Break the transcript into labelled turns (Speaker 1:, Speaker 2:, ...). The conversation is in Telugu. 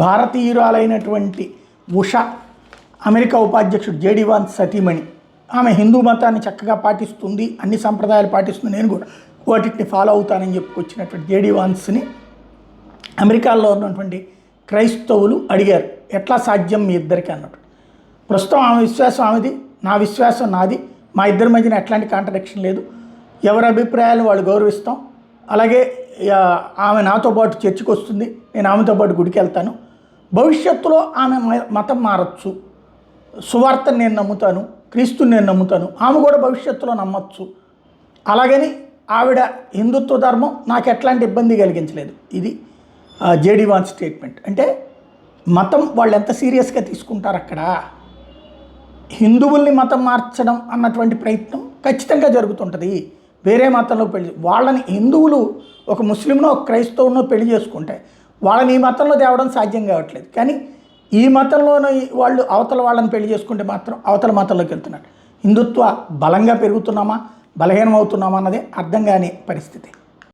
Speaker 1: భారతీయురాలైనటువంటి ఉష అమెరికా ఉపాధ్యక్షుడు జేడీ వాన్స్ సతీమణి, ఆమె హిందూ మతాన్ని చక్కగా పాటిస్తుంది, అన్ని సంప్రదాయాలు పాటిస్తుంది, నేను కూడా వాటిని ఫాలో అవుతానని చెప్పుకొచ్చినటువంటి జేడీ వాన్స్ని అమెరికాలో ఉన్నటువంటి క్రైస్తవులు అడిగారు, ఎట్లా సాధ్యం మీ ఇద్దరికి అన్నట్టు. ప్రస్తుతం ఆమె విశ్వాసం ఆమెది, నా విశ్వాసం నాది, మా ఇద్దరి మధ్యన ఎట్లాంటి కాంట్రడిక్షన్ లేదు, ఎవరి అభిప్రాయాలు వాళ్ళు గౌరవిస్తాం, అలాగే ఆమె నాతో పాటు చర్చికి వస్తుంది, నేను ఆమెతో పాటు గుడికి వెళ్తాను, భవిష్యత్తులో ఆమె మతం మారచ్చు, సువార్తను నేను నమ్ముతాను, క్రీస్తుని నేను నమ్ముతాను, ఆమె కూడా భవిష్యత్తులో నమ్మచ్చు, అలాగని ఆవిడ హిందుత్వ ధర్మం నాకు ఎట్లాంటి ఇబ్బంది కలిగించలేదు. ఇది జేడీ వాన్స్ స్టేట్మెంట్. అంటే మతం వాళ్ళు ఎంత సీరియస్గా తీసుకుంటారు అక్కడ. హిందువుల్ని మతం మార్చడం అన్నటువంటి ప్రయత్నం ఖచ్చితంగా జరుగుతుంటుంది. వేరే మతంలో పెళ్లి వాళ్ళని హిందువులు ఒక ముస్లింనో ఒక క్రైస్తవునో పెళ్లి చేసుకుంటే వాళ్ళని ఈ మతంలో తేవడం సాధ్యం కావట్లేదు. కానీ ఈ మతంలోనే వాళ్ళు అవతల వాళ్ళని పెళ్లి చేసుకుంటే మాత్రం అవతల మతంలోకి వెళ్తున్నారు. హిందుత్వ బలంగా పెరుగుతున్నామా బలహీనం అవుతున్నామా అన్నదే అర్థం కాని పరిస్థితి.